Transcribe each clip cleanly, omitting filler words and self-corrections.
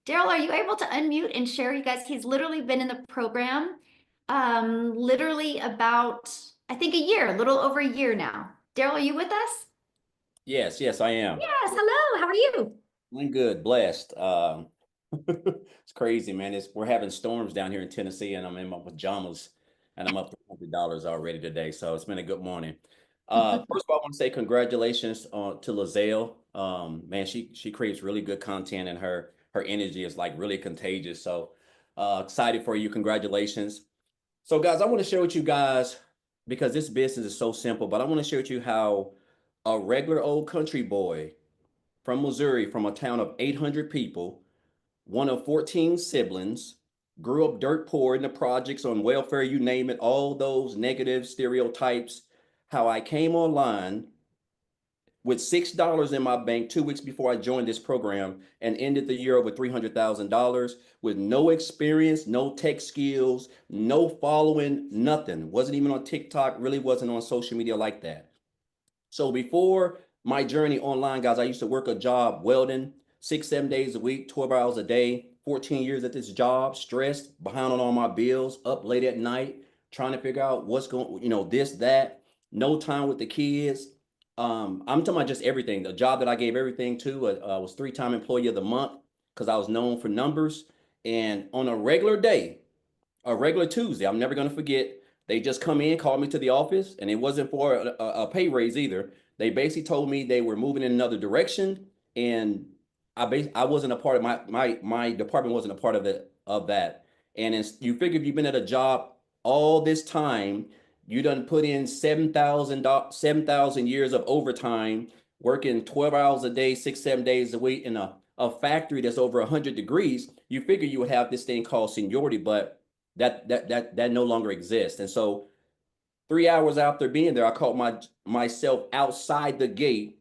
Darrell, are you able to unmute and share, you guys? He's literally been in the program, literally about, I think, a year, a little over a year now. Darrell, are you with us? Yes, I am. Yes, hello, how are you? Doing good, blessed. It's crazy, man. We're having storms down here in Tennessee, and I'm in my pajamas, and I'm up to $100 already today. So it's been a good morning. First of all, I want to say congratulations to Lizelle. Man, she creates really good content, and her energy is like really contagious. So excited for you. Congratulations. So, guys, I want to share with you guys because this business is so simple, but I want to share with you how a regular old country boy from Missouri, from a town of 800 people, one of 14 siblings, grew up dirt poor in the projects, on welfare, you name it, all those negative stereotypes. How I came online with $6 in my bank 2 weeks before I joined this program and ended the year over $300,000 with no experience, no tech skills, no following, nothing. Wasn't even on TikTok, really wasn't on social media like that. So before my journey online, guys, I used to work a job welding 6, 7 days a week, 12 hours a day, 14 years at this job, stressed, behind on all my bills, up late at night, trying to figure out what's going, this, that, no time with the kids. I'm talking about just everything. The job that I gave everything to was 3-time employee of the month because I was known for numbers. And on a regular day, a regular Tuesday. I'm never gonna forget. They just come in, called me to the office, and it wasn't for a pay raise either. They basically told me they were moving in another direction, and I wasn't a part of my department wasn't a part of that. And you figure if you've been at a job all this time, you done put in 7,000 years of overtime, working 12 hours a day, 6, 7 days a week in a factory that's over 100 degrees. You figure you would have this thing called seniority, but that no longer exists. And so 3 hours after being there, I caught myself outside the gate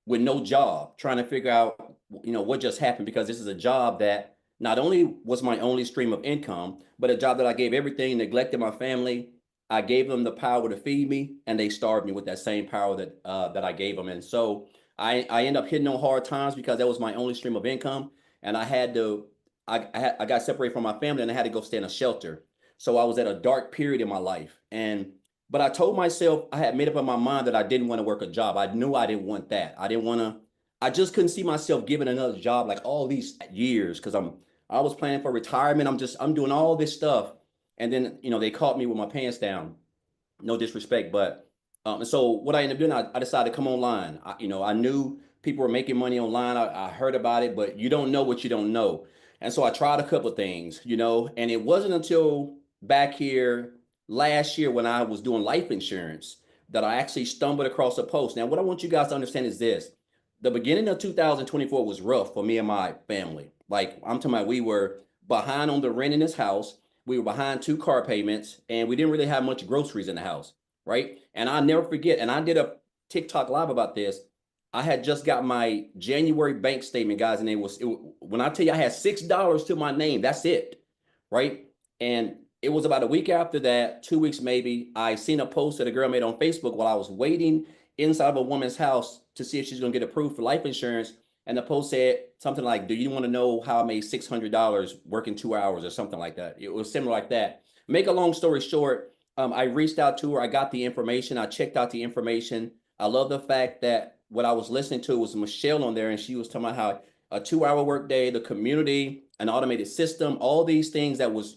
with no job, trying to figure out, what just happened, because this is a job that not only was my only stream of income, but a job that I gave everything, neglected my family. I gave them the power to feed me, and they starved me with that same power that I gave them. And so I end up hitting on hard times because that was my only stream of income, and I had to I got separated from my family, and I had to go stay in a shelter. So I was at a dark period in my life, and but I told myself, I had made up in my mind that I didn't want to work a job. I knew I didn't want that. I didn't want to. I just couldn't see myself giving another job like all these years because I was planning for retirement. I'm doing all this stuff, and then they caught me with my pants down. No disrespect, but and so what I ended up doing, I decided to come online. I knew people were making money online. I heard about it, but you don't know what you don't know. And so I tried a couple of things, and it wasn't until back here last year when I was doing life insurance that I actually stumbled across a post. Now, what I want you guys to understand is this: the beginning of 2024 was rough for me and my family. Like, I'm talking about, we were behind on the rent in this house. We were behind 2 car payments, and we didn't really have much groceries in the house, right? And I never forget, and I did a TikTok live about this. I had just got my January bank statement, guys, and when I tell you I had $6 to my name, that's it, right? And it was about a week after that, 2 weeks maybe, I seen a post that a girl made on Facebook while I was waiting inside of a woman's house to see if she's gonna get approved for life insurance. And the post said something like, "Do you want to know how I made $600 working 2 hours," or something like that. It was similar like that. Make a long story short, I reached out to her. I got the information. I checked out the information. I love the fact that what I was listening to was Michelle on there, and she was talking about how a 2 hour workday, the community, an automated system, all these things that was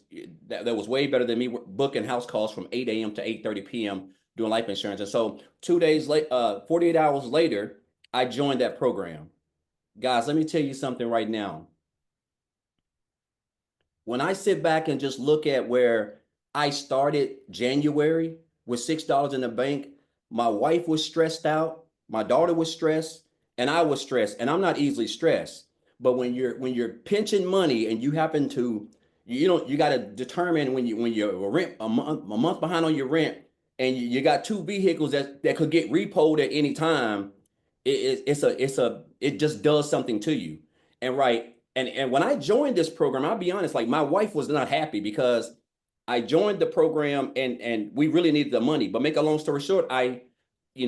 way better than me booking house calls from 8 a.m. to 8:30 p.m. doing life insurance. And so 2 days late, 48 hours later, I joined that program. Guys, let me tell you something right now. When I sit back and just look at where I started January with $6 in the bank, my wife was stressed out, my daughter was stressed, and I was stressed. And I'm not easily stressed. But when you're pinching money and you happen to, you got to determine when you're rent a month behind on your rent, and you got 2 vehicles that could get repoed at any time. It just does something to you. And right, and when I joined this program, I'll be honest, like, my wife was not happy because I joined the program, and we really needed the money. But make a long story short,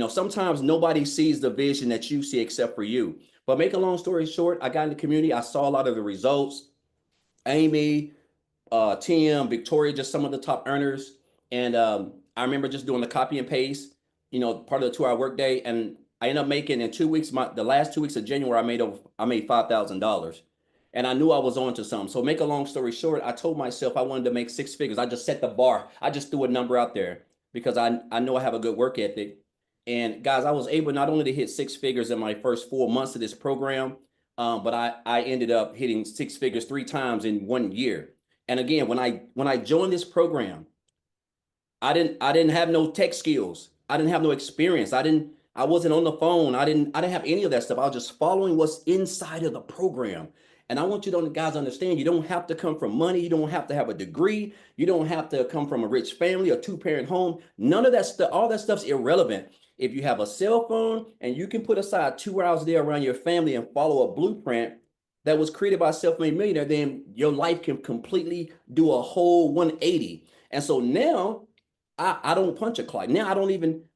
sometimes nobody sees the vision that you see except for you. But make a long story short, I got in the community, I saw a lot of the results. Amy, Tim, Victoria, just some of the top earners. And I remember just doing the copy and paste, part of the 2 hour workday. And I ended up making in 2 weeks, the last 2 weeks of January, I made $5,000. And I knew I was on to something. So make a long story short, I told myself I wanted to make six figures. I just set the bar. I just threw a number out there because I know I have a good work ethic. And guys, I was able not only to hit six figures in my first 4 months of this program, but I ended up hitting six figures 3 times in 1 year. And again, when I joined this program, I didn't have no tech skills. I didn't have no experience. I wasn't on the phone. I didn't have any of that stuff. I was just following what's inside of the program. And I want you to guys understand you don't have to come from money. You don't have to have a degree. You don't have to come from a rich family or two-parent home. None of that stuff, all that stuff's irrelevant. If you have a cell phone and you can put aside 2 hours a day around your family and follow a blueprint that was created by a self-made millionaire, then your life can completely do a whole 180. And so now I don't punch a clock. Now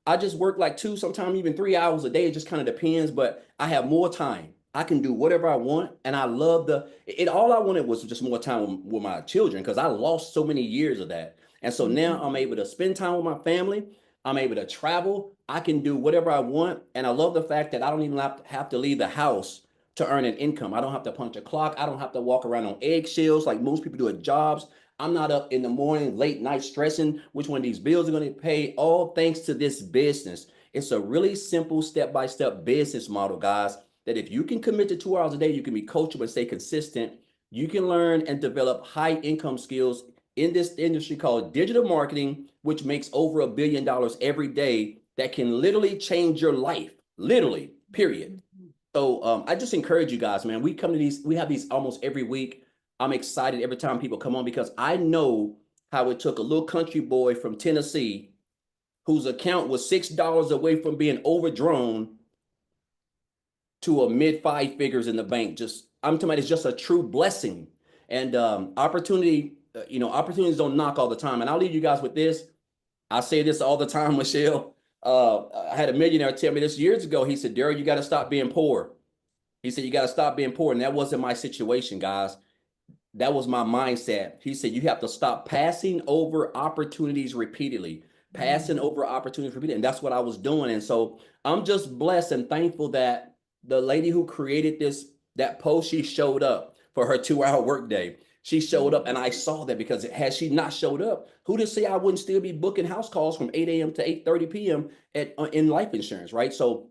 I just work like 2, sometimes even 3 hours a day. It just kind of depends, but I have more time. I can do whatever I want. And I love all I wanted was just more time with my children because I lost so many years of that. And so now I'm able to spend time with my family. I'm able to travel. I can do whatever I want. And I love the fact that I don't even have to leave the house to earn an income. I don't have to punch a clock. I don't have to walk around on eggshells like most people do at jobs. I'm not up in the morning, late night stressing which one of these bills are going to pay, all thanks to this business. It's a really simple step-by-step business model, guys, that if you can commit to 2 hours a day, you can be coachable and stay consistent. You can learn and develop high income skills in this industry called digital marketing, which makes over $1 billion every day that can literally change your life, literally, period. So I just encourage you guys, man. We have these almost every week. I'm excited every time people come on because I know how it took a little country boy from Tennessee whose account was $6 away from being overdrawn to a mid five figures in the bank. I'm talking about it's just a true blessing. And opportunities don't knock all the time. And I'll leave you guys with this. I say this all the time, Michelle. I had a millionaire tell me this years ago. He said, Darrell, you got to stop being poor. He said, you got to stop being poor. And that wasn't my situation, guys. That was my mindset. He said, you have to stop passing over opportunities repeatedly, passing over opportunities repeatedly. And that's what I was doing. And so I'm just blessed and thankful that the lady who created that post, she showed up for her 2 hour workday. She showed up and I saw that because had she not showed up, who to say I wouldn't still be booking house calls from 8 a.m. to 8:30 p.m. in life insurance, right? So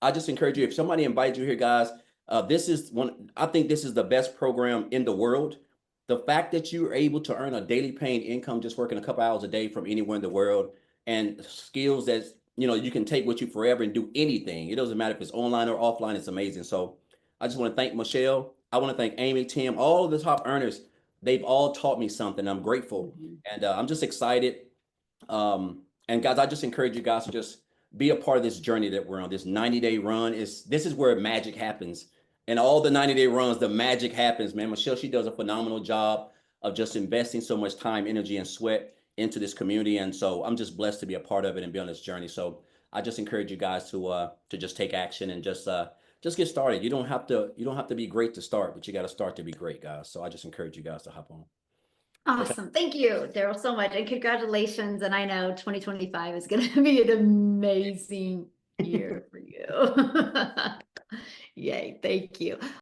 I just encourage you, if somebody invites you here, guys, I think this is the best program in the world. The fact that you're able to earn a daily paying income just working a couple hours a day from anywhere in the world and skills that, you can take with you forever and do anything. It doesn't matter if it's online or offline. It's amazing. So I just want to thank Michelle. I want to thank Amy, Tim, all of the top earners. They've all taught me something. I'm grateful. And I'm just excited. And guys, I just encourage you guys to just be a part of this journey that we're on. This 90-day run this is where magic happens. And all the 90-day runs, the magic happens, man. Michelle, she does a phenomenal job of just investing so much time, energy, and sweat into this community. And so I'm just blessed to be a part of it and be on this journey. So I just encourage you guys to just take action and just get started. You don't have to be great to start, but you got to start to be great, guys. So I just encourage you guys to hop on. Awesome. Thank you, Darrell, so much. And congratulations. And I know 2025 is going to be an amazing year for you. Yay. Thank you.